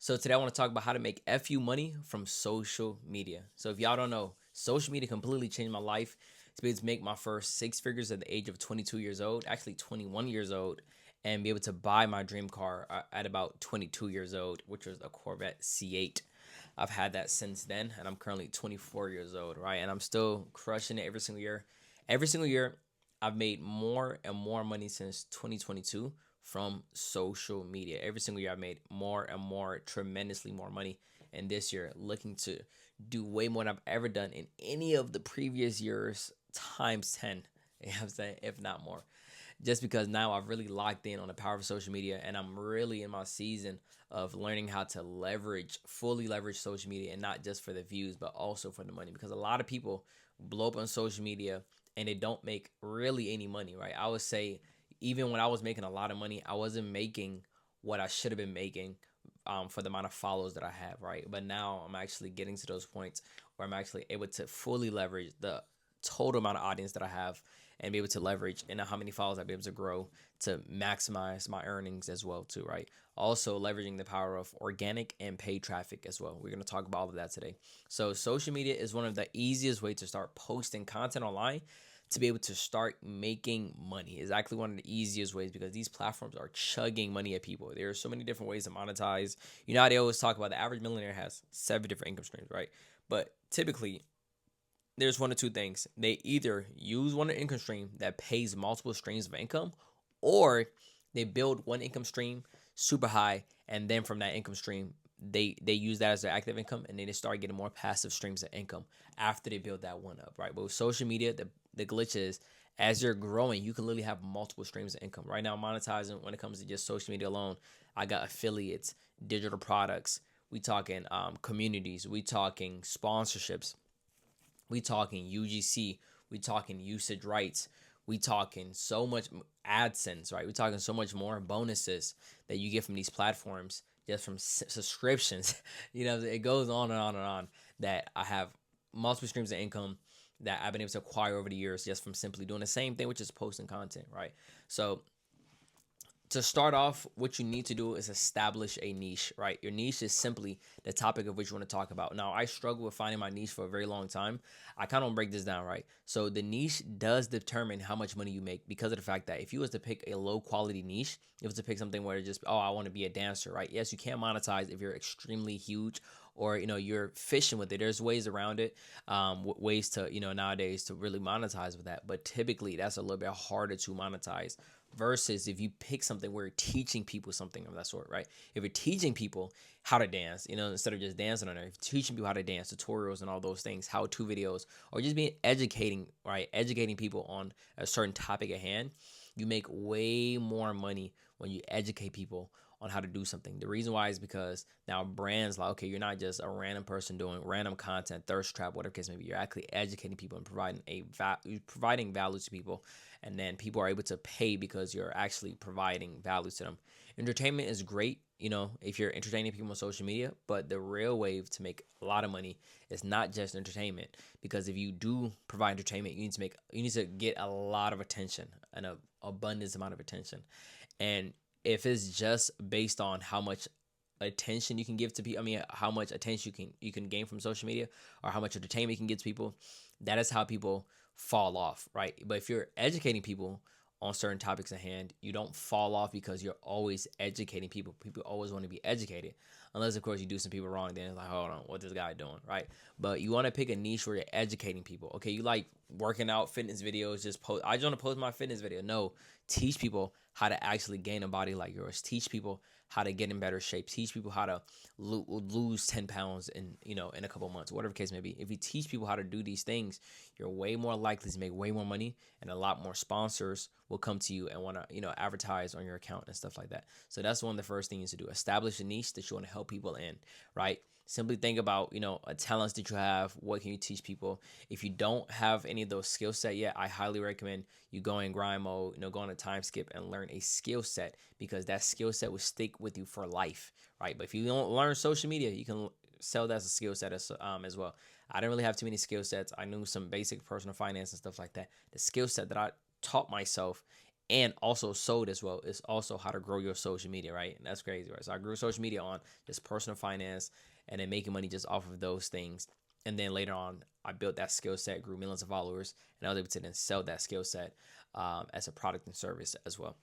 So today I want to talk about how to make FU money from social media. So if y'all don't know, social media completely changed my life to be able to make my first six figures at the age of 22 years old, actually 21 years old, and be able to buy my dream car at about 22 years old, which was a Corvette C8. I've had that since then, and I'm currently 24 years old, right? And I'm still crushing it every single year. Every single year, I've made more and more money since 2022 from social media. Every single year, I've made more and more, tremendously more money. And this year, looking to do way more than I've ever done in any of the previous years times 10. You know what I'm saying? If not more, just because now I've really locked in on the power of social media, and I'm really in my season of learning how to fully leverage social media, and not just for the views, but also for the money. Because a lot of people blow up on social media and they don't make really any money, right? I would say even when I was making a lot of money, I wasn't making what I should have been making for the amount of followers that I have, right? But now I'm actually getting to those points where I'm actually able to fully leverage the total amount of audience that I have and be able to leverage and how many followers I'll be able to grow to maximize my earnings as well too, right? Also leveraging the power of organic and paid traffic as well. We're going to talk about all of that today. So social media is one of the easiest ways to start posting content online to be able to start making money. Is actually one of the easiest ways because these platforms are chugging money at people. There are so many different ways to monetize. You know how they always talk about the average millionaire has 7 different income streams, right? But typically there's one of two things. They either use one income stream that pays multiple streams of income, or they build one income stream super high, and then from that income stream, they use that as their active income, and then they start getting more passive streams of income after they build that one up, right? But with social media, the glitch is as you're growing, you can literally have multiple streams of income. Right now, monetizing when it comes to just social media alone, I got affiliates, digital products. We talking communities. We talking sponsorships. We talking UGC, we talking usage rights, we talking so much AdSense, right? We talking so much more bonuses that you get from these platforms just from subscriptions. It goes on and on and on. That I have multiple streams of income that I've been able to acquire over the years just from simply doing the same thing, which is posting content, right? So to start off, what you need to do is establish a niche, right? Your niche is simply the topic of which you want to talk about. Now, I struggle with finding my niche for a very long time. I kind of want to break this down, right? So the niche does determine how much money you make because of the fact that if you was to pick a low quality niche, if was to pick something where just, oh, I want to be a dancer, right? Yes, you can monetize if you're extremely huge or you're fishing with it. There's ways around it, ways to nowadays to really monetize with that. But typically, that's a little bit harder to monetize versus if you pick something where you're teaching people something of that sort, right? If you're teaching people how to dance, instead of just dancing on there, if you're teaching people how to dance, tutorials and all those things, how-to videos, or just being educating, right? Educating people on a certain topic at hand, you make way more money when you educate people on how to do something. The reason why is because now brands like, okay, you're not just a random person doing random content, thirst trap, whatever case may be. You're actually educating people and providing value to people, and then people are able to pay because you're actually providing value to them. Entertainment is great, if you're entertaining people on social media, but the real wave to make a lot of money is not just entertainment. Because if you do provide entertainment, you need to get a lot of attention, an abundance amount of attention, and if it's just based on how much attention you can give to people, how much attention you can gain from social media, or how much entertainment you can get to people, that is how people fall off, right? But if you're educating people on certain topics at hand, you don't fall off because you're always educating people. People always want to be educated, unless of course you do some people wrong. Then it's like, hold on, what this guy doing, right? But you want to pick a niche where you're educating people. Okay, you like working out, fitness videos. Just post. I just want to post my fitness video. No, teach people how to actually gain a body like yours. Teach people how to get in better shape. Teach people how to lose 10 pounds in a couple months, whatever case may be. If you teach people how to do these things, you're way more likely to make way more money, and a lot more sponsors will come to you and want to advertise on your account and stuff like that. So that's one of the first things to do. Establish a niche that you want to help people in, right? Simply think about a talents that you have. What can you teach people? If you don't have any of those skill set yet, I highly recommend you go in grind mode, go on a time skip and learn a skill set, because that skill set will stick with you for life, right? But if you don't learn social media, you can sell that as a skill set as well. I didn't really have too many skill sets. I knew some basic personal finance and stuff like that. The skill set that I taught myself and also sold as well is also how to grow your social media, right? And that's crazy, right? So I grew social media on just personal finance and then making money just off of those things. And then later on, I built that skill set, grew millions of followers, and I was able to then sell that skill set as a product and service as well.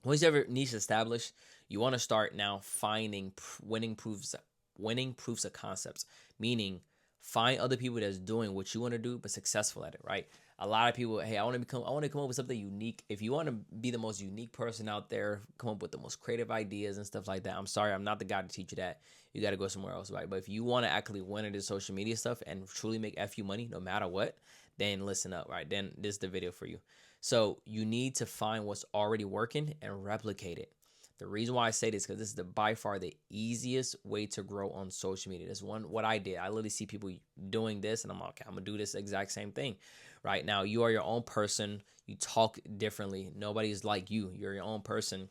Once you have your niche established, you want to start now finding winning proofs of concepts, meaning find other people that's doing what you want to do but successful at it, right? A lot of people, hey, I want to come up with something unique. If you want to be the most unique person out there, come up with the most creative ideas and stuff like that, I'm sorry, I'm not the guy to teach you that. You got to go somewhere else, right? But if you want to actually win at this social media stuff and truly make FU money no matter what, then listen up, right? Then this is the video for you. So you need to find what's already working and replicate it. The reason why I say this because this is by far the easiest way to grow on social media. This one, what I did, I literally see people doing this, and I'm like, okay, I'm gonna do this exact same thing. Right now, you are your own person. You talk differently. Nobody's like you. You're your own person.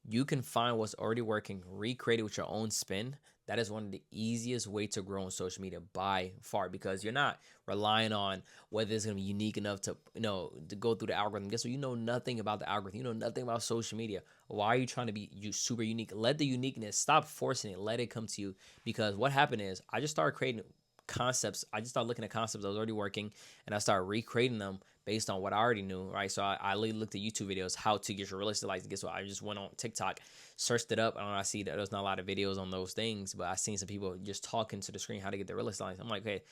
You can find what's already working, recreate it with your own spin. That is one of the easiest way to grow on social media by far because you're not relying on whether it's gonna be unique enough to to go through the algorithm. Guess what? You know nothing about the algorithm. You know nothing about social media. Why are you trying to be super unique? Let the uniqueness, stop forcing it. Let it come to you. Because what happened is I just started creating concepts. I just started looking at concepts that was already working and I started recreating them based on what I already knew, right? So I looked at YouTube videos, how to get your real estate license. Guess what? I just went on TikTok, searched it up, and I see that there's not a lot of videos on those things, but I seen some people just talking to the screen how to get their real estate license. I'm like, hey,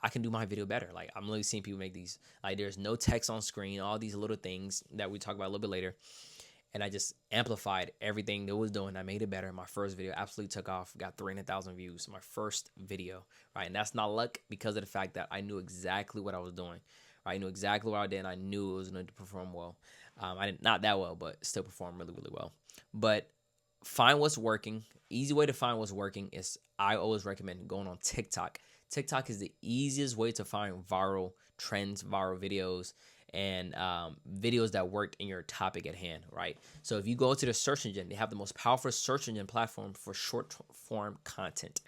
I can do my video better. Like I'm literally seeing people make these, like there's no text on screen, all these little things that we talk about a little bit later. And I just amplified everything that was doing. I made it better. My first video absolutely took off, got 300,000 views. My first video, right? And that's not luck because of the fact that I knew exactly what I was doing. Right? I knew exactly what I did. And I knew it was going to perform well. I didn't not that well, but still perform really, really well. But find what's working. Easy way to find what's working is I always recommend going on TikTok. TikTok is the easiest way to find viral trends, viral videos, and videos that work in your topic at hand, right? So if you go to the search engine, they have the most powerful search engine platform for short form content,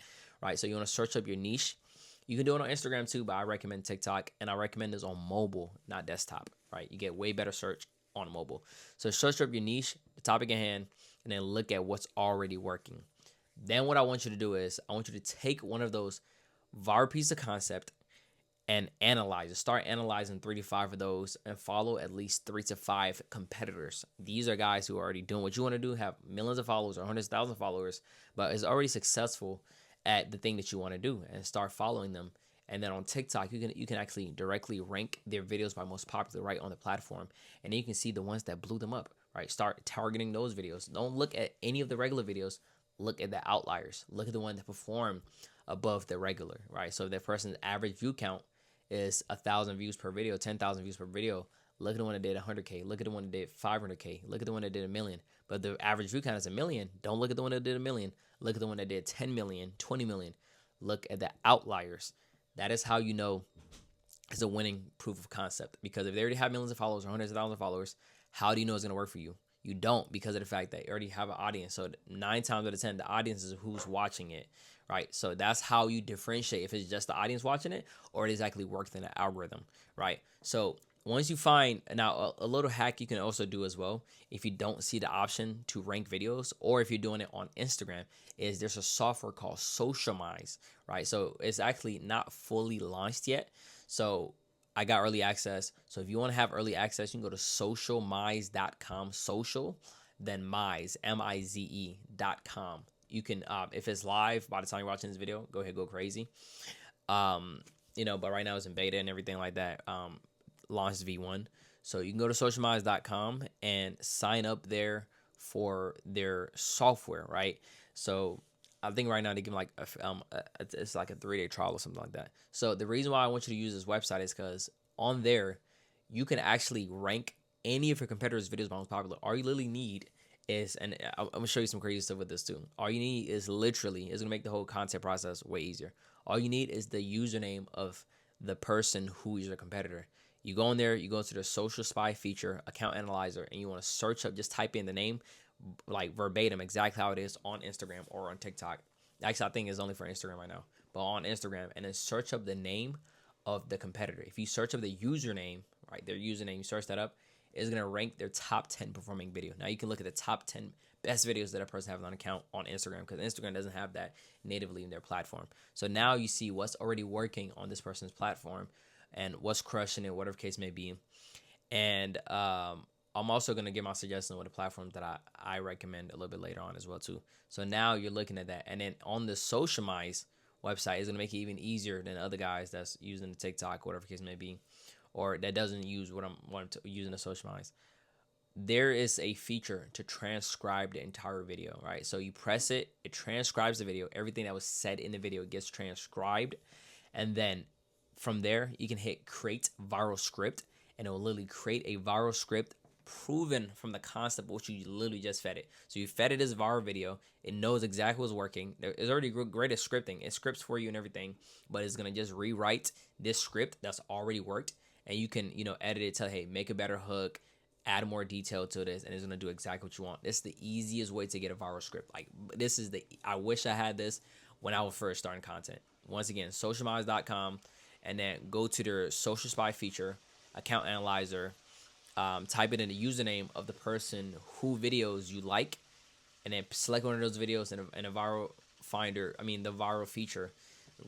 right? So you want to search up your niche. You can do it on Instagram too, but I recommend TikTok, and I recommend this on mobile, not desktop, right? You get way better search on mobile. So search up your niche, the topic at hand, and then look at what's already working. Then what I want you to do is I want you to take one of those viral piece of concept and analyze it. Start analyzing 3 to 5 of those and follow at least 3 to 5 competitors. These are guys who are already doing what you want to do, have millions of followers or hundreds of thousands of followers, but is already successful at the thing that you want to do, and start following them. And then on TikTok, you can actually directly rank their videos by most popular right on the platform, and then you can see the ones that blew them up. Right, start targeting those videos. Don't look at any of the regular videos. Look at the outliers. Look at the one that perform above the regular. Right, so if that person's average view count is 1,000 views per video, 10,000 views per video. Look at the one that did 100K. Look at the one that did 500K. Look at the one that did a million. But the average view count is a million. Don't look at the one that did a million. Look at the one that did 10 million, 20 million. Look at the outliers. That is how you know it's a winning proof of concept. Because if they already have millions of followers or hundreds of thousands of followers, how do you know it's going to work for you? You don't, because of the fact that you already have an audience. So 9 times out of 10, the audience is who's watching it, right? So that's how you differentiate if it's just the audience watching it or it is actually worked in the algorithm, right? So once you find, now a little hack you can also do as well, if you don't see the option to rank videos, or if you're doing it on Instagram, is there's a software called Socialmize, right? So it's actually not fully launched yet. So I got early access. So if you want to have early access, you can go to socialmize.com, social, then Mize, M-I-Z-E.com. You can, if it's live by the time you're watching this video, go ahead, go crazy. But right now it's in beta and everything like that. Launched V1. So you can go to socialmize.com and sign up there for their software, right? So I think right now they give like it's like a 3-day trial or something like that. So the reason why I want you to use this website is because on there you can actually rank any of your competitors' videos by most popular. All you literally need is, and I'm gonna show you some crazy stuff with this too. All you need is literally, it's gonna make the whole content process way easier. All you need is the username of the person who is your competitor. You go in there, you go to the social spy feature, account analyzer, and you want to search up, just type in the name, like verbatim, exactly how it is on Instagram or on TikTok. Actually, I think it's only for Instagram right now, but on Instagram, and then search up the name of the competitor. If you search up the username, right, their username, you search that up, is going to rank their top 10 performing video. Now you can look at the top 10 best videos that a person has on account on Instagram, because Instagram doesn't have that natively in their platform. So now you see what's already working on this person's platform and what's crushing it, whatever case may be. And I'm also going to give my suggestions with the platforms that I recommend a little bit later on as well too. So now you're looking at that. And then on the Socialmize website is going to make it even easier than other guys that's using the TikTok, whatever case may be, or that doesn't use what I'm wanting to use in the Socialmize. There is a feature to transcribe the entire video, right? So you press it, it transcribes the video. Everything that was said in the video gets transcribed. And then from there, you can hit create viral script, and it will literally create a viral script proven from the concept which you literally just fed it. So you fed it as viral video. It knows exactly what's working. It's already great at scripting. It scripts for you and everything, but it's going to just rewrite this script that's already worked. And you can, edit it, tell, hey, make a better hook, add more detail to this, and it's going to do exactly what you want. This is the easiest way to get a viral script. Like, I wish I had this when I was first starting content. Once again, socialmize.com, and then go to their Social Spy feature, account analyzer, type it in the username of the person who videos you like, and then select one of those videos, and a viral finder, the viral feature,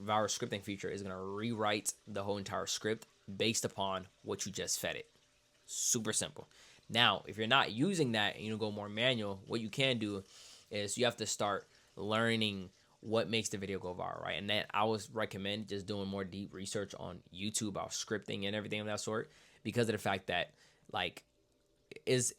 viral scripting feature is going to rewrite the whole entire script based upon what you just fed it. Super simple. Now, if you're not using that and you go more manual, what you can do is you have to start learning what makes the video go viral, right? And then I would recommend just doing more deep research on YouTube about scripting and everything of that sort, because of the fact that, like,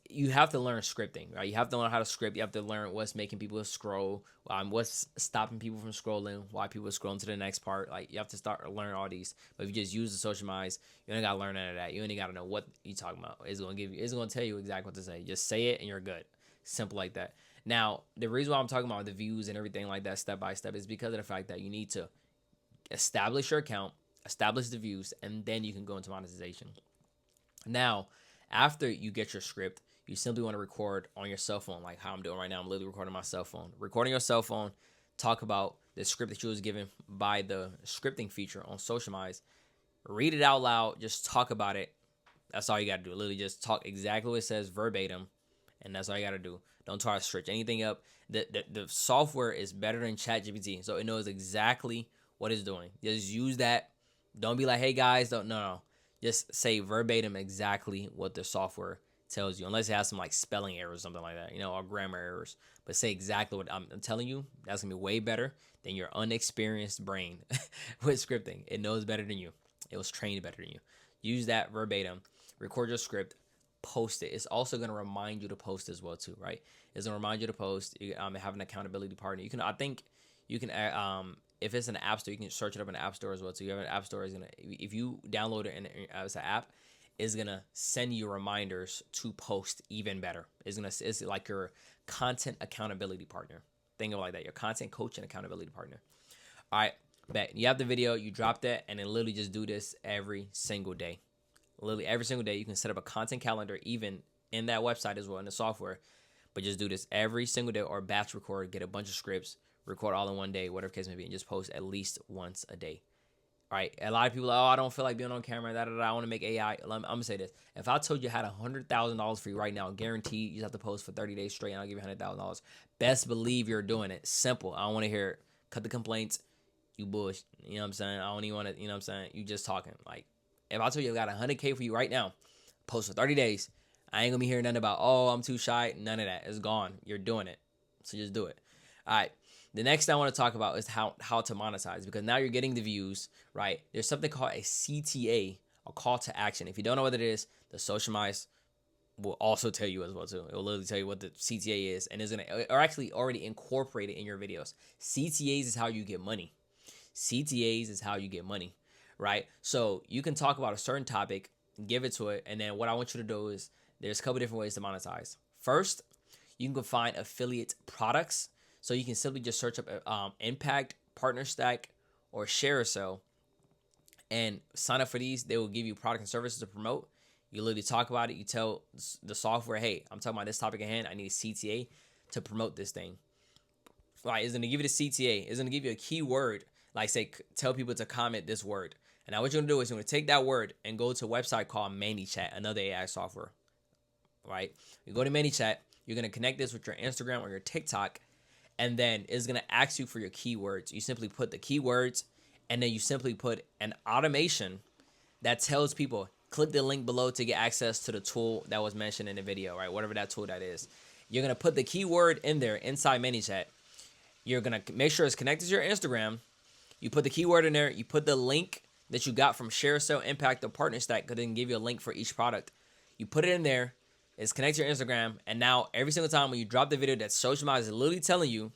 you have to learn scripting, right? You have to learn how to script. You have to learn what's making people scroll, what's stopping people from scrolling, why people are scrolling to the next part. Like, you have to start learn all these. But if you just use the Socialmize, you ain't gotta learn none of that. You ain't gotta know what you talking about. It's gonna tell you exactly what to say. Just say it and you're good. Simple like that. Now, the reason why I'm talking about the views and everything like that step by step is because of the fact that you need to establish your account, establish the views, and then you can go into monetization. Now, after you get your script, you simply want to record on your cell phone, like how I'm doing right now. I'm literally recording my cell phone. Recording your cell phone, talk about the script that you was given by the scripting feature on Socialmize. Read it out loud. Just talk about it. That's all you got to do. Literally just talk exactly what it says verbatim, and that's all you got to do. Don't try to stretch anything up. The software is better than ChatGPT, so it knows exactly what it's doing. Just use that. Don't be like, hey guys, no. Just say verbatim exactly what the software tells you, unless it has some like spelling errors or something like that, or grammar errors. But say exactly what I'm telling you. That's gonna be way better than your unexperienced brain with scripting. It knows better than you. It was trained better than you. Use that verbatim. Record your script. Post it. It's also gonna remind you to post as well too, right? It's gonna remind you to post. You have an accountability partner. You can if it's an app store, you can search it up in the app store as well. So you have an app store, if you download it and as an app, is gonna send you reminders to post even better. It's like your content accountability partner. Think of it like that, your content coach and accountability partner. All right, bet you have the video, you drop that, and then literally just do this every single day. Literally every single day. You can set up a content calendar even in that website as well in the software, but just do this every single day, or batch record, get a bunch of scripts, record all in one day, whatever case may be, and just post at least once a day. All right. A lot of people are like, I don't feel like being on camera. I want to make AI. I'm going to say this. If I told you I had $100,000 for you right now, guaranteed you just have to post for 30 days straight, and I'll give you $100,000. Best believe you're doing it. Simple. I don't want to hear it. Cut the complaints. You bush. You know what I'm saying? I don't even want to, you know what I'm saying? You just talking. Like, if I told you I got $100K for you right now, post for 30 days, I ain't going to be hearing nothing about, I'm too shy. None of that. It's gone. You're doing it. So just do it. All right. The next thing I want to talk about is how to monetize, because now you're getting the views, right? There's something called a CTA, a call to action. If you don't know what it is, the Socialmize will also tell you as well too. It will literally tell you what the CTA is, and or actually already incorporate it in your videos. CTAs is how you get money. CTAs is how you get money, right? So you can talk about a certain topic, give it to it, and then what I want you to do is there's a couple different ways to monetize. First, you can find affiliate products. So you can simply just search up Impact, Partner Stack, or ShareASale, and sign up for these. They will give you product and services to promote. You literally talk about it. You tell the software, hey, I'm talking about this topic at hand. I need a CTA to promote this thing. Right? It's going to give you the CTA. It's going to give you a keyword, like say, tell people to comment this word. And now what you're going to do is you're going to take that word and go to a website called ManyChat, another AI software. right? You go to ManyChat, you're gonna connect this with your Instagram or your TikTok, and then it's gonna ask you for your keywords. You simply put the keywords, and then you simply put an automation that tells people click the link below to get access to the tool that was mentioned in the video, right? Whatever that tool that is. You're gonna put the keyword in there inside ManyChat. You're gonna make sure it's connected to your Instagram. You put the keyword in there. You put the link that you got from Share, Sell, Impact, or Partner Stack, could then give you a link for each product. You put it in there. It's connected to your Instagram, and now every single time when you drop the video, that Socialmind is literally telling you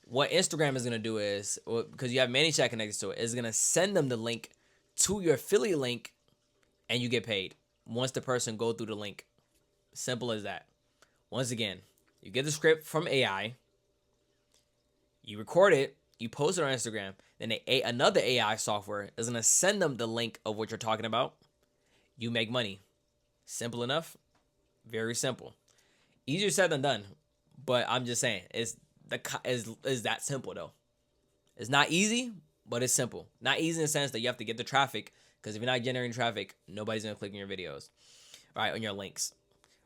what Instagram is gonna do is, because you have ManyChat connected to it, is gonna send them the link to your affiliate link, and you get paid once the person go through the link. Simple as that. Once again, you get the script from AI, you record it, you post it on Instagram, then another AI software is gonna send them the link of what you're talking about. You make money. Simple enough. Very simple. Easier said than done, but I'm just saying is that simple though. It's not easy, but it's simple. Not easy in the sense that you have to get the traffic, because if you're not generating traffic, nobody's gonna click on your videos, right? On your links,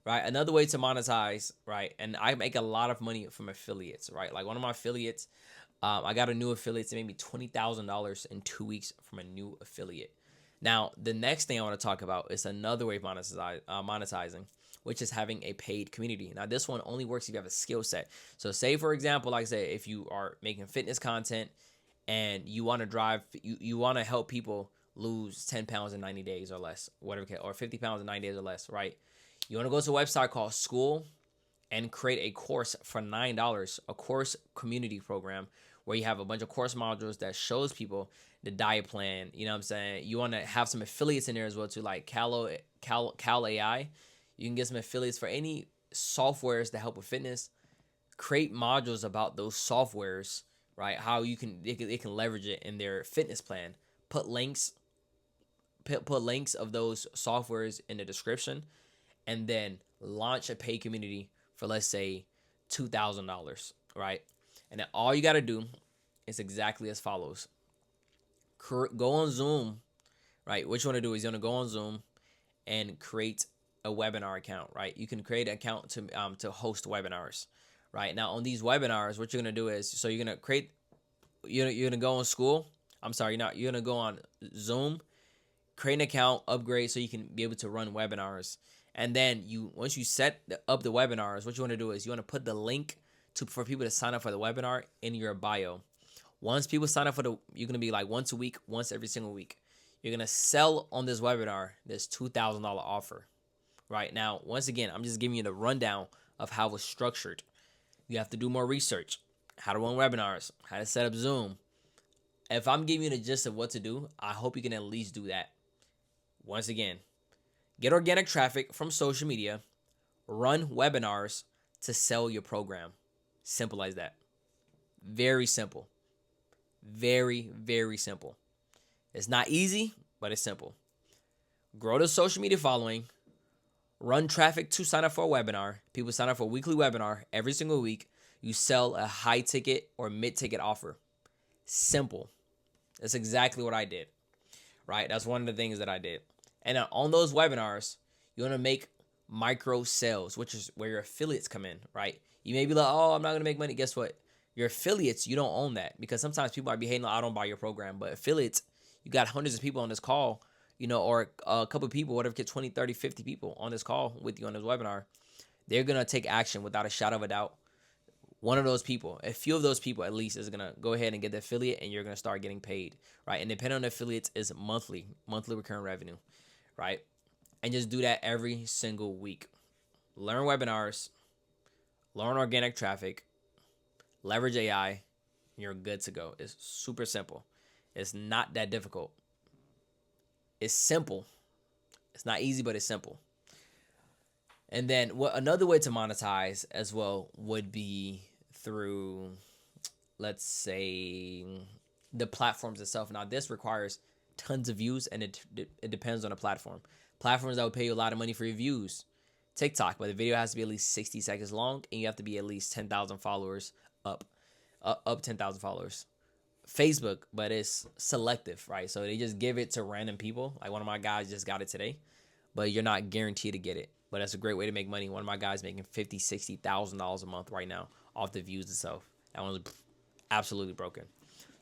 right? Another way to monetize, right? And I make a lot of money from affiliates, right? Like one of my affiliates, I got a new affiliate that made me $20,000 in 2 weeks from a new affiliate. Now, the next thing I want to talk about is another way of monetizing, which is having a paid community. Now, this one only works if you have a skill set. So say, for example, like I say, if you are making fitness content and you want to you want to help people lose 10 pounds in 90 days or less, whatever, or 50 pounds in 90 days or less, right? You want to go to a website called School and create a course for $9, a course community program where you have a bunch of course modules that shows people the diet plan. You know what I'm saying? You want to have some affiliates in there as well too, like Cal AI. You can get some affiliates for any softwares that help with fitness. Create modules about those softwares, right? How they can leverage it in their fitness plan. Put links of those softwares in the description, and then launch a paid community for, let's say, $2,000, right? And then all you got to do is exactly as follows. Go on Zoom, right? What you want to do is you want to go on Zoom and create a webinar account, right? You can create an account to host webinars, right? Now on these webinars, what you're gonna do is, so you're gonna go on School. You're gonna go on Zoom, create an account, upgrade so you can be able to run webinars. And then once you set up the webinars, what you want to do is you want to put the link for people to sign up for the webinar in your bio. Once people sign up you're gonna be like once a week, once every single week. You're gonna sell on this webinar this $2,000 offer. Right now, once again, I'm just giving you the rundown of how it's structured. You have to do more research, how to run webinars, how to set up Zoom. If I'm giving you the gist of what to do, I hope you can at least do that. Once again, get organic traffic from social media, run webinars to sell your program. Simple as that. Very simple. Very, very simple. It's not easy, but it's simple. Grow the social media following. Run traffic to sign up for a webinar. People sign up for a weekly webinar every single week. You sell a high ticket or mid ticket offer. Simple. That's exactly what I did, right? That's one of the things that I did. And on those webinars, you want to make micro sales, which is where your affiliates come in, right? You may be like, oh, I'm not going to make money. Guess what? Your affiliates, you don't own that, because sometimes people might be hating, I don't buy your program. But affiliates, you got hundreds of people on this call, or a couple of people, whatever, get 20, 30, 50 people on this call with you on this webinar. They're going to take action without a shadow of a doubt. One of those people, a few of those people at least, is going to go ahead and get the affiliate, and you're going to start getting paid, right? And depending on the affiliates is monthly recurring revenue, right? And just do that every single week. Learn webinars, learn organic traffic, leverage AI, and you're good to go. It's super simple. It's not that difficult. It's simple. It's not easy, but it's simple. And then another way to monetize as well would be through, let's say, the platforms itself. Now, this requires tons of views, and it depends on the platform. Platforms that will pay you a lot of money for your views. TikTok, but the video has to be at least 60 seconds long, and you have to be at least 10,000 followers up 10,000 followers. Facebook, but it's selective, right? So they just give it to random people. Like one of my guys just got it today, but you're not guaranteed to get it. but that's a great way to make money. One of my guys making $50,000-$60,000 a month right now off the views itself. That one's absolutely broken.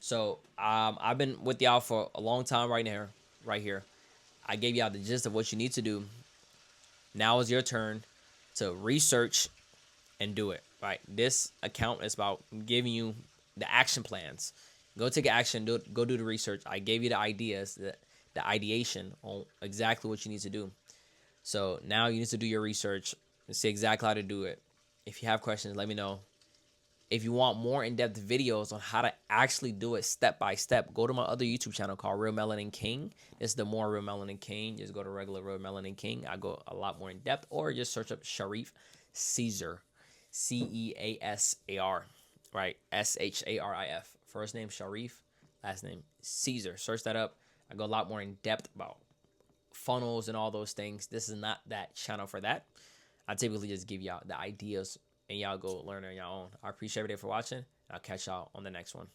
So I've been with y'all for a long time right here. I gave y'all the gist of what you need to do. Now is your turn to research and do it. Right. This account is about giving you the action plans. Go take action. Go do the research. I gave you the ideas, the ideation on exactly what you need to do. So now you need to do your research and see exactly how to do it. If you have questions, let me know. If you want more in-depth videos on how to actually do it step by step, go to my other YouTube channel called Real Melanin King. It's the more Real Melanin King. Just go to regular Real Melanin King. I go a lot more in depth, or just search up Sharif Caesar, Ceasar, right? Sharif. First name Sharif, last name Caesar. Search that up. I go a lot more in depth about funnels and all those things. This is not that channel for that. I typically just give y'all the ideas and y'all go learn on your own. I appreciate everybody for watching. I'll catch y'all on the next one.